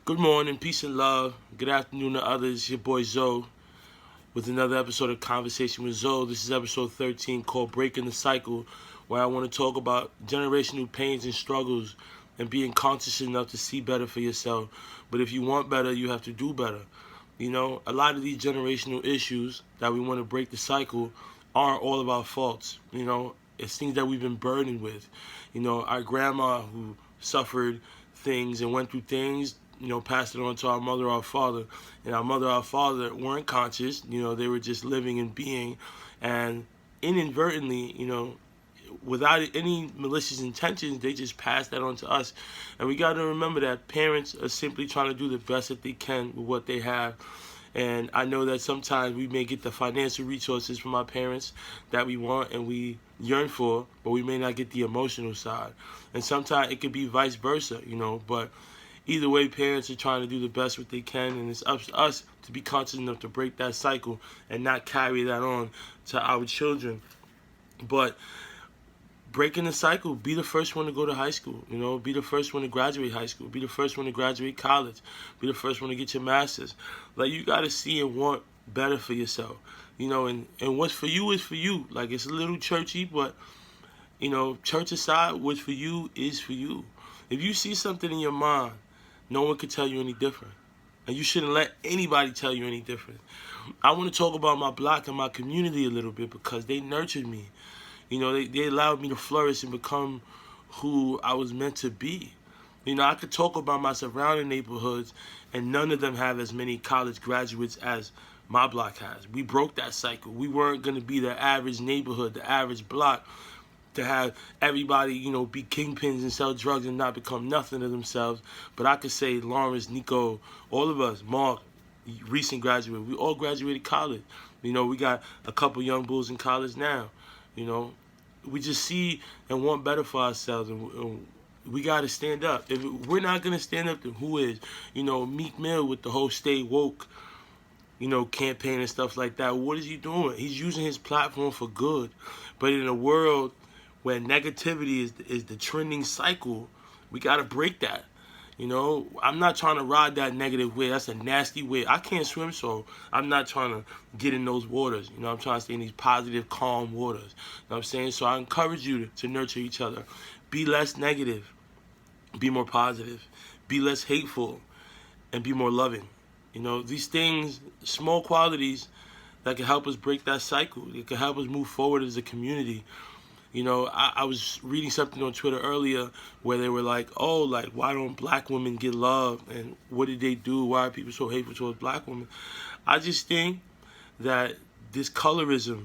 Good morning, peace and love. Good afternoon to others. Your boy Zoe with another episode of Conversation with Zoe. This is episode 13 called Breaking the Cycle, where I want to talk about generational pains and struggles and being conscious enough to see better for yourself. But if you want better, you have to do better. You know, a lot of these generational issues that we want to break the cycle aren't all of our faults. You know, it's things that we've been burdened with. You know, our grandma who suffered things and went through things, passed it on to our mother or our father. And our mother or our father weren't conscious, they were just living and being. And inadvertently, without any malicious intentions, they just passed that on to us. And we got to remember that parents are simply trying to do the best that they can with what they have. And I know that sometimes we may get the financial resources from our parents that we want and we yearn for, but we may not get the emotional side. And sometimes it could be vice versa, but either way, parents are trying to do the best what they can, and it's up to us to be conscious enough to break that cycle and not carry that on to our children. But breaking the cycle, be the first one to go to high school, be the first one to graduate high school, be the first one to graduate college, be the first one to get your master's. Like, you got to see and want better for yourself, and what's for you is for you. Like, it's a little churchy, but, church aside, what's for you is for you. If you see something in your mind, no one can tell you any different. And you shouldn't let anybody tell you any different. I want to talk about my block and my community a little bit because they nurtured me. They allowed me to flourish and become who I was meant to be. I could talk about my surrounding neighborhoods, and none of them have as many college graduates as my block has. We broke that cycle. We weren't going to be the average neighborhood, the average block, to have everybody, be kingpins and sell drugs and not become nothing to themselves. But I could say Lawrence, Nico, all of us, Mark, recent graduate, we all graduated college. We got a couple young bulls in college now. We just see and want better for ourselves, and we got to stand up. If we're not going to stand up, then who is? Meek Mill with the whole Stay Woke, campaign and stuff like that. What is he doing? He's using his platform for good. But in a world where negativity is the trending cycle, we got to break that. I'm not trying to ride that negative wave. That's a nasty wave. I can't swim, so I'm not trying to get in those waters. I'm trying to stay in these positive, calm waters. You know what I'm saying? So I encourage you to nurture each other. Be less negative. Be more positive. Be less hateful. And be more loving. These things, small qualities that can help us break that cycle. It can help us move forward as a community. I was reading something on Twitter earlier where they were like, oh, like, why don't black women get love? And what did they do? Why are people so hateful towards black women? I just think that this colorism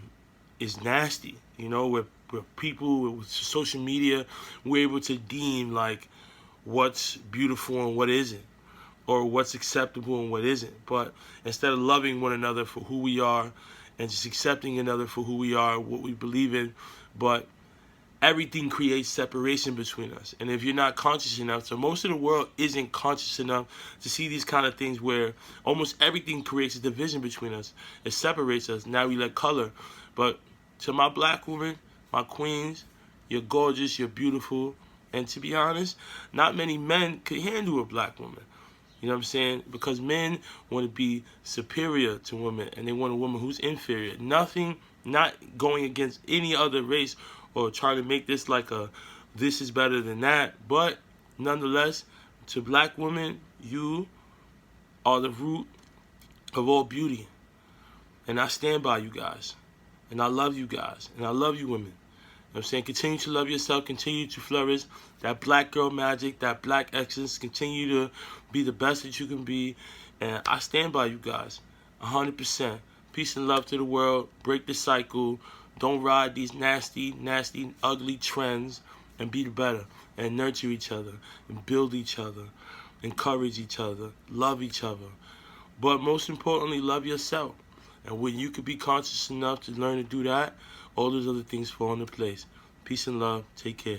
is nasty, where people with social media, we're able to deem, like, what's beautiful and what isn't, or what's acceptable and what isn't. But instead of loving one another for who we are and just accepting another for who we are, what we believe in, but everything creates separation between us. And if you're not conscious enough, so most of the world isn't conscious enough to see these kind of things where almost everything creates a division between us. It separates us. Now we let color. But to my black women, my queens, you're gorgeous, you're beautiful. And to be honest, not many men could handle a black woman. You know what I'm saying? Because men want to be superior to women, and they want a woman who's inferior. Nothing, not going against any other race or trying to make this like this is better than that. But nonetheless, to black women, you are the root of all beauty. And I stand by you guys. And I love you guys. And I love you women. You know what I'm saying? Continue to love yourself. Continue to flourish. That black girl magic, that black excellence. Continue to be the best that you can be. And I stand by you guys. 100%. Peace and love to the world. Break the cycle. Don't ride these nasty, nasty, ugly trends, and be better. And nurture each other. And build each other. Encourage each other. Love each other. But most importantly, love yourself. And when you can be conscious enough to learn to do that, all those other things fall into place. Peace and love. Take care.